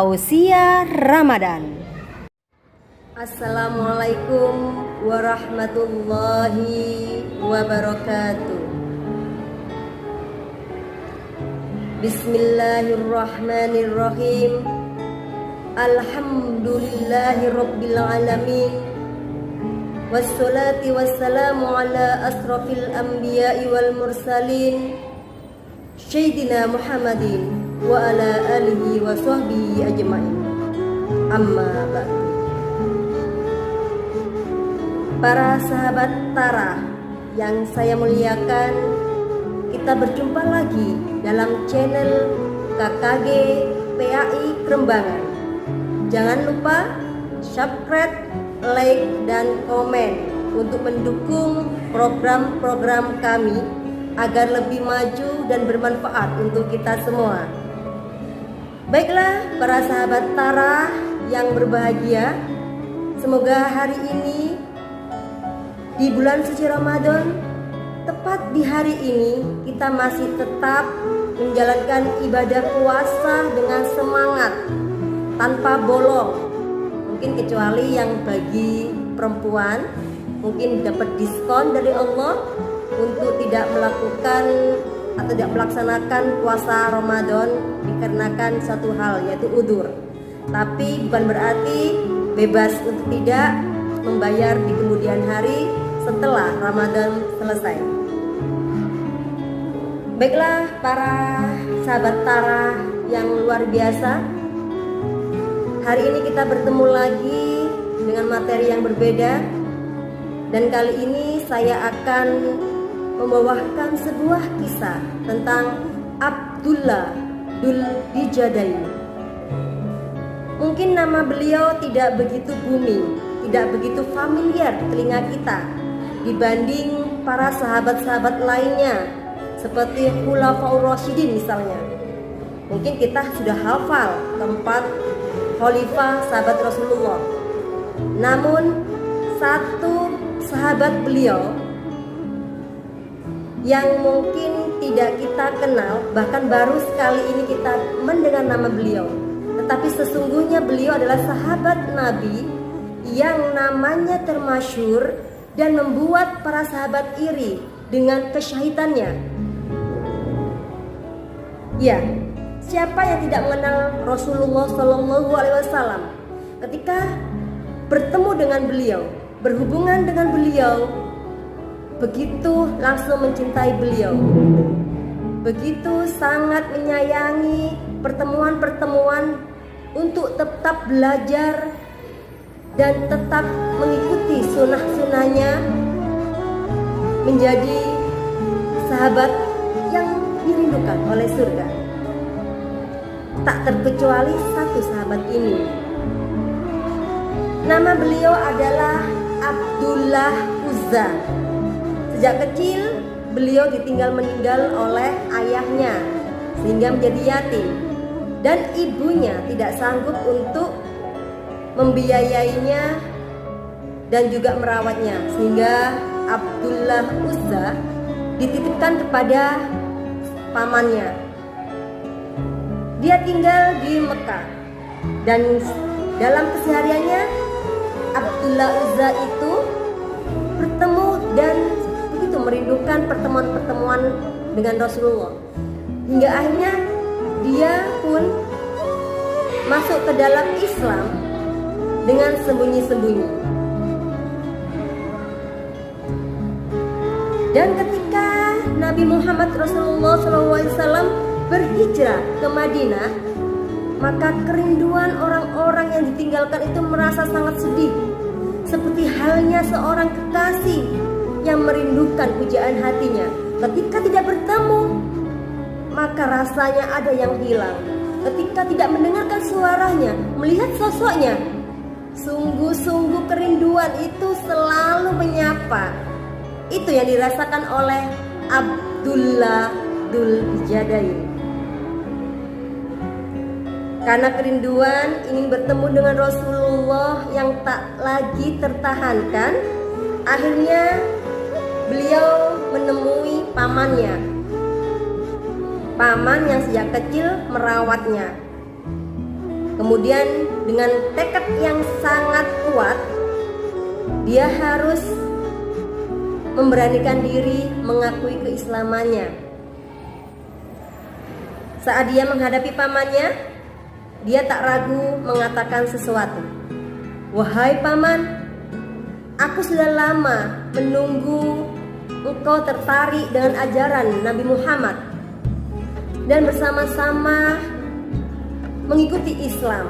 Tausiah Ramadan. Assalamualaikum warahmatullahi wabarakatuh. Bismillahirrahmanirrahim. Alhamdulillahi rabbil alamin. Wassalatu wassalamu ala asrafil anbiya'i wal mursalin Sayyidina Muhammadin wa ala alihi wa sahbihi ajma'in. Amma ba'du. Para sahabat Tara yang saya muliakan, kita berjumpa lagi dalam channel KKG PAI Krembangan. Jangan lupa subscribe, like, dan komen untuk mendukung program-program kami agar lebih maju dan bermanfaat untuk kita semua. Baiklah para sahabat Tara yang berbahagia, semoga hari ini di bulan suci Ramadan, tepat di hari ini kita masih tetap menjalankan ibadah puasa dengan semangat tanpa bolong. Mungkin kecuali yang bagi perempuan mungkin dapat diskon dari Allah untuk tidak melakukan atau tidak melaksanakan puasa Ramadan dikarenakan satu hal, yaitu udzur. Tapi bukan berarti bebas untuk tidak membayar di kemudian hari setelah Ramadan selesai. Baiklah para sahabat Tara yang luar biasa, hari ini kita bertemu lagi dengan materi yang berbeda. Dan kali ini saya akan membawakan sebuah kisah tentang Abdullah Dzulhijadain. Mungkin nama beliau tidak begitu booming, tidak begitu familiar telinga kita dibanding para sahabat-sahabat lainnya seperti Khulafaur Rasyidin misalnya. Mungkin kita sudah hafal keempat khalifah sahabat Rasulullah. Namun satu sahabat beliau yang mungkin tidak kita kenal, bahkan baru sekali ini kita mendengar nama beliau, tetapi sesungguhnya beliau adalah sahabat Nabi yang namanya termasyhur dan membuat para sahabat iri dengan kesyahidannya. Ya, siapa yang tidak mengenal Rasulullah Shallallahu Alaihi Wasallam? Ketika bertemu dengan beliau, berhubungan dengan beliau, begitu langsung mencintai beliau, begitu sangat menyayangi pertemuan-pertemuan untuk tetap belajar dan tetap mengikuti sunnah-sunnahnya, menjadi sahabat yang dirindukan oleh surga. Tak terkecuali satu sahabat ini. Nama beliau adalah Abdullah Uzza. Sejak kecil beliau ditinggal meninggal oleh ayahnya sehingga menjadi yatim, dan ibunya tidak sanggup untuk membiayainya dan juga merawatnya, sehingga Abdullah Uzza dititipkan kepada pamannya. Dia tinggal di Mekah, dan dalam kesehariannya Abdullah Uzza itu bertemu dan begitu merindukan pertemuan-pertemuan dengan Rasulullah, hingga akhirnya dia pun masuk ke dalam Islam dengan sembunyi-sembunyi. Dan ketika Nabi Muhammad Rasulullah SAW berhijrah ke Madinah, maka kerinduan orang-orang yang ditinggalkan itu merasa sangat sedih, seperti halnya seorang kekasih yang merindukan pujaan hatinya. Ketika tidak bertemu, maka rasanya ada yang hilang. Ketika tidak mendengarkan suaranya, melihat sosoknya, sungguh-sungguh kerinduan itu selalu menyapa. Itu yang dirasakan oleh Abdullah Dzulhijadain. Karena kerinduan ingin bertemu dengan Rasulullah yang tak lagi tertahankan, akhirnya beliau menemui pamannya, paman yang sejak kecil merawatnya. Kemudian dengan tekad yang sangat kuat, dia harus memberanikan diri mengakui keislamannya. Saat dia menghadapi pamannya, dia tak ragu mengatakan sesuatu. Wahai paman, aku sudah lama menunggu engkau tertarik dengan ajaran Nabi Muhammad dan bersama-sama mengikuti Islam.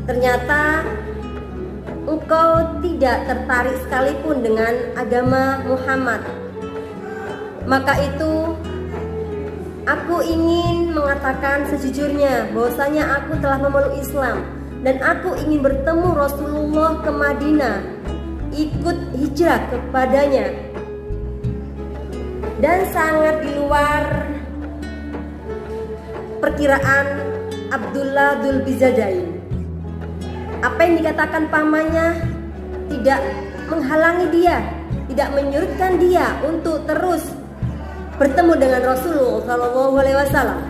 Ternyata engkau tidak tertarik sekalipun dengan agama Muhammad. Maka itu aku ingin mengatakan sejujurnya bahwasanya aku telah memeluk Islam dan aku ingin bertemu Rasulullah ke Madinah, ikut hijrah kepadanya. Dan sangat di luar perkiraan Abdullah Dzulbijadain. Apa yang dikatakan pamannya tidak menghalangi dia, tidak menyurutkan dia untuk terus bertemu dengan Rasulullah SAW.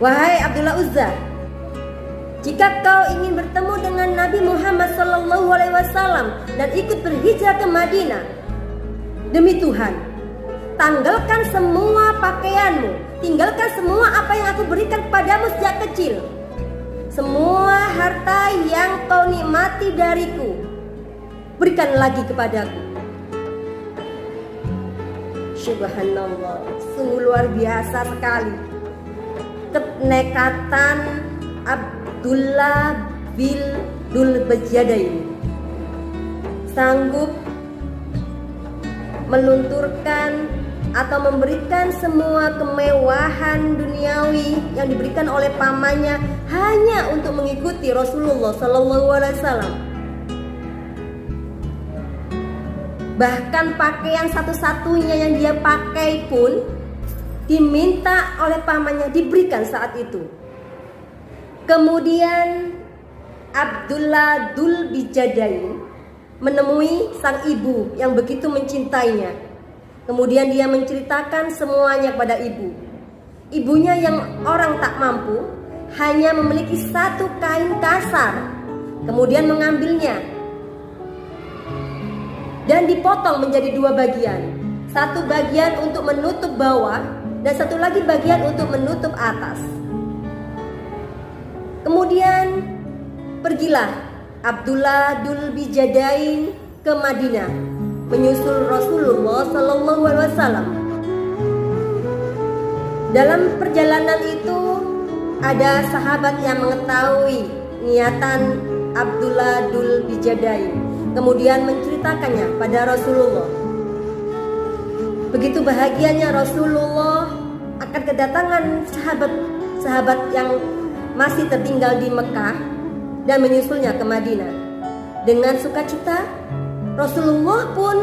Wahai Abdullah Uzza, jika kau ingin bertemu dengan Nabi Muhammad SAW dan ikut berhijrah ke Madinah, demi Tuhan, tanggalkan semua pakaianmu, tinggalkan semua apa yang aku berikan kepadamu sejak kecil, semua harta yang kau nikmati dariku, berikan lagi kepadaku. Subhanallah, sungguh luar biasa sekali kenekatan Abdullah bin Dzulbijadain, sanggup melunturkan atau memberikan semua kemewahan duniawi yang diberikan oleh pamannya hanya untuk mengikuti Rasulullah SAW. Bahkan pakaian satu-satunya yang dia pakai pun diminta oleh pamannya, diberikan saat itu. Kemudian Abdullah Dzulbijadain menemui sang ibu yang begitu mencintainya. Kemudian dia menceritakan semuanya kepada ibu. Ibunya yang orang tak mampu hanya memiliki satu kain kasar. Kemudian mengambilnya dan dipotong menjadi dua bagian. Satu bagian untuk menutup bawah dan satu lagi bagian untuk menutup atas. Kemudian pergilah Abdullah Dzulbijadain ke Madinah menyusul Rasulullah SAW. Dalam perjalanan itu ada sahabat yang mengetahui niatan Abdullah Dzulbijadain, kemudian menceritakannya pada Rasulullah. Begitu bahagianya Rasulullah akan kedatangan sahabat-sahabat yang masih tertinggal di Mekah dan menyusulnya ke Madinah. Dengan sukacita, Rasulullah pun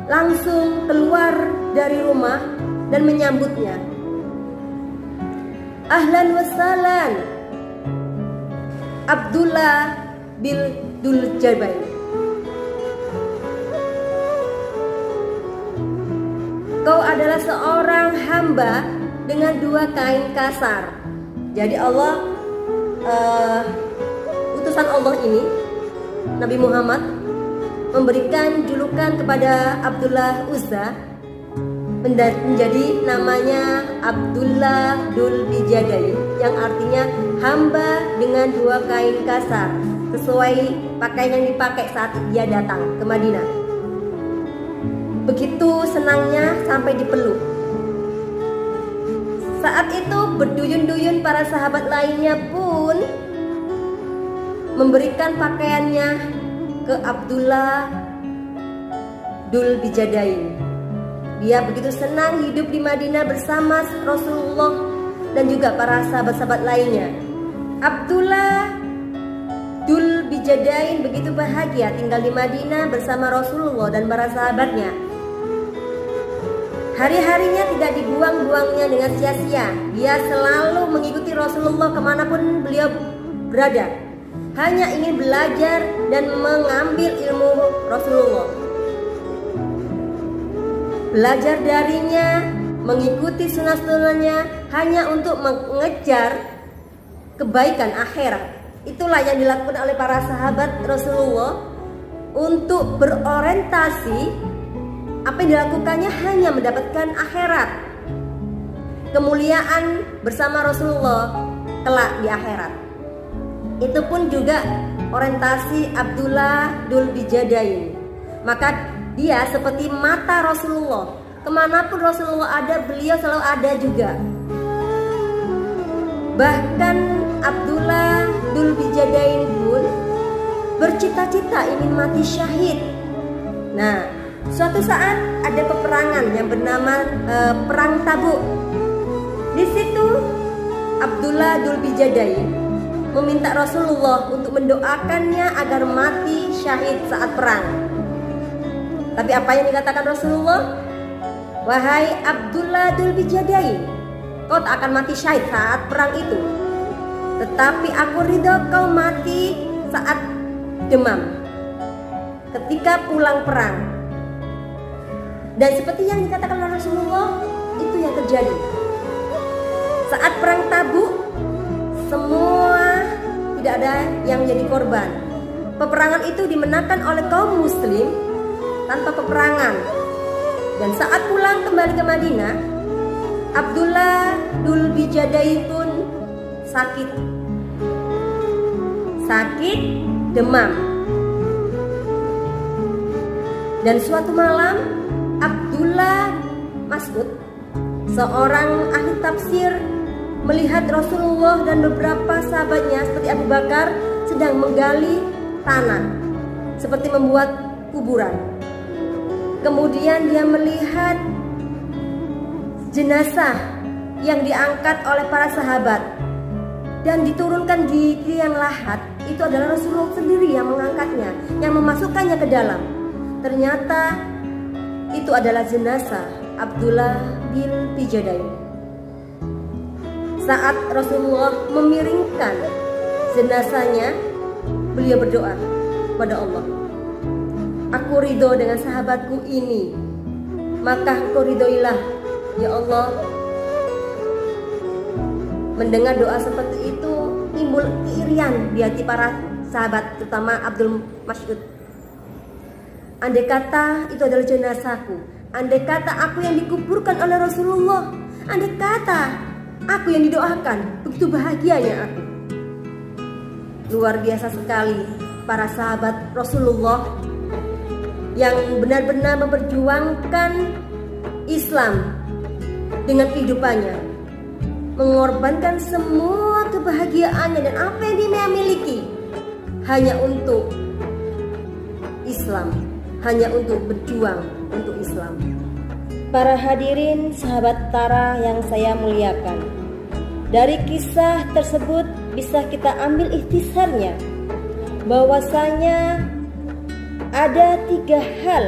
langsung keluar dari rumah dan menyambutnya. Ahlan wa sahlan Abdullah bin Dzulbijadain. Kau adalah seorang hamba dengan dua kain kasar. Jadi Allah, utusan Allah ini, Nabi Muhammad, memberikan julukan kepada Abdullah Uzza menjadi namanya Abdullah Dzulbijadain, yang artinya hamba dengan dua kain kasar, sesuai pakaian yang dipakai saat dia datang ke Madinah. Begitu senangnya sampai dipeluk. Saat itu berduyun-duyun para sahabat lainnya pun memberikan pakaiannya ke Abdullah Dzulbijadain. Dia begitu senang hidup di Madinah bersama Rasulullah dan juga para sahabat-sahabat lainnya. Abdullah Dzulbijadain begitu bahagia tinggal di Madinah bersama Rasulullah dan para sahabatnya. Hari-harinya tidak dibuang-buangnya dengan sia-sia. Dia selalu mengikuti Rasulullah kemanapun beliau berada, hanya ingin belajar dan mengambil ilmu Rasulullah. Belajar darinya, mengikuti sunnah-sunnahnya hanya untuk mengejar kebaikan akhirat. Itulah yang dilakukan oleh para sahabat Rasulullah untuk berorientasi. Apa yang dilakukannya hanya mendapatkan akhirat, kemuliaan bersama Rasulullah kelak di akhirat. Itu pun juga orientasi Abdullah Dzul Bijadain. Maka dia seperti mata Rasulullah. Kemanapun Rasulullah ada, beliau selalu ada juga. Bahkan Abdullah Dzul Bijadain pun bercita-cita ingin mati syahid. Nah, suatu saat ada peperangan yang bernama Perang Tabuk. Di situ Abdullah Dzul Bijadain meminta Rasulullah untuk mendoakannya agar mati syahid saat perang. Tapi apa yang dikatakan Rasulullah? Wahai Abdullah Dzul Bijadain, kau tak akan mati syahid saat perang itu, tetapi aku ridho kau mati saat demam, ketika pulang perang. Dan seperti yang dikatakan oleh Rasulullah, itu yang terjadi. Saat perang Tabuk, semua tidak ada yang menjadi korban. Peperangan itu dimenangkan oleh kaum muslim tanpa peperangan. Dan saat pulang kembali ke Madinah, Abdullah Dzul Bijadain pun sakit demam. Dan suatu malam Abdullah Mas'ud, seorang ahli tafsir, melihat Rasulullah dan beberapa sahabatnya seperti Abu Bakar sedang menggali tanah, seperti membuat kuburan. Kemudian dia melihat jenazah yang diangkat oleh para sahabat dan diturunkan di liang lahat. Itu adalah Rasulullah sendiri yang mengangkatnya, yang memasukkannya ke dalam. Ternyata itu adalah jenazah Abdullah bin Bijadain. Saat Rasulullah memiringkan jenazahnya, beliau berdoa kepada Allah, aku ridho dengan sahabatku ini, maka engkau ridhoilah ya Allah. Mendengar doa seperti itu timbul keirian di hati para sahabat, terutama Abdul Mas'ud. Andai kata itu adalah jenazahku, andai kata aku yang dikuburkan oleh Rasulullah, andai kata aku yang didoakan, begitu bahagianya aku. Luar biasa sekali para sahabat Rasulullah yang benar-benar memperjuangkan Islam dengan kehidupannya, mengorbankan semua kebahagiaannya dan apa yang dia miliki hanya untuk Islam, hanya untuk berjuang untuk Islam. Para hadirin sahabat Tara yang saya muliakan, dari kisah tersebut bisa kita ambil ikhtisarnya, bahwasanya ada 3 hal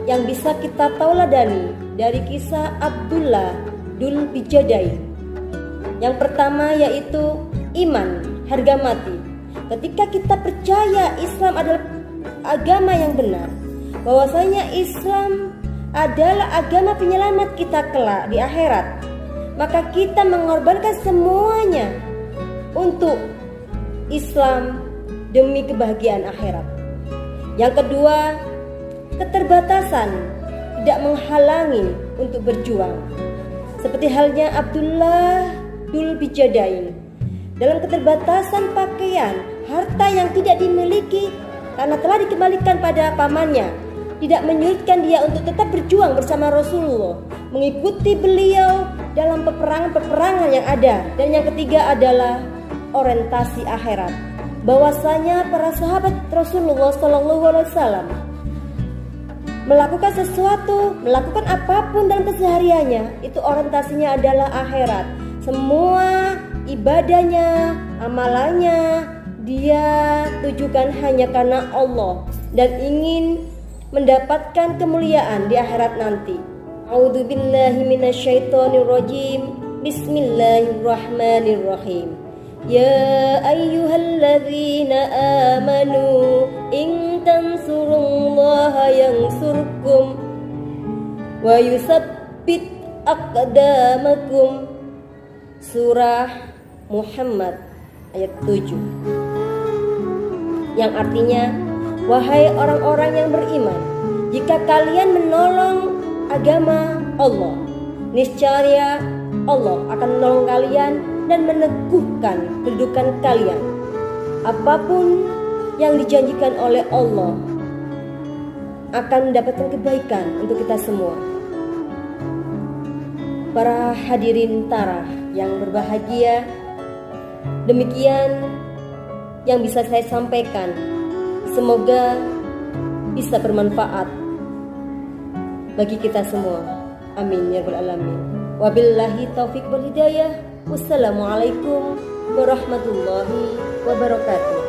yang bisa kita tauladani dari kisah Abdullah Dzul Bijadain. Yang pertama yaitu iman, harga mati. Ketika kita percaya Islam adalah agama yang benar, bahwasanya Islam adalah agama penyelamat kita kelak di akhirat, maka kita mengorbankan semuanya untuk Islam demi kebahagiaan akhirat. Yang kedua, keterbatasan tidak menghalangi untuk berjuang. Seperti halnya Abdullah Dzul Bijadain, dalam keterbatasan pakaian, harta yang tidak dimiliki karena telah dikembalikan pada pamannya, tidak menyurutkan dia untuk tetap berjuang bersama Rasulullah, mengikuti beliau dalam peperangan-peperangan yang ada. Dan yang ketiga adalah orientasi akhirat, bahwasanya para sahabat Rasulullah SAW melakukan sesuatu, melakukan apapun dalam kesehariannya, itu orientasinya adalah akhirat. Semua ibadahnya, amalannya dia tujukan hanya karena Allah dan ingin mendapatkan kemuliaan di akhirat nanti. A'udzubillahi minasyaitonirrajim. Bismillahirrahmanirrahim. Ya ayyuhalladzina amanu in tansurullaha yansurkum wa yusabbit aqdamakum. Surah Muhammad ayat 7. Yang artinya, wahai orang-orang yang beriman, jika kalian menolong agama Allah, niscaya Allah akan menolong kalian dan meneguhkan kedudukan kalian. Apapun yang dijanjikan oleh Allah akan mendapatkan kebaikan untuk kita semua. Para hadirin tarah yang berbahagia, demikian yang bisa saya sampaikan. Semoga bisa bermanfaat bagi kita semua. Amin ya rabbal alamin. Wabillahi taufik wal hidayah. Wassalamualaikum warahmatullahi wabarakatuh.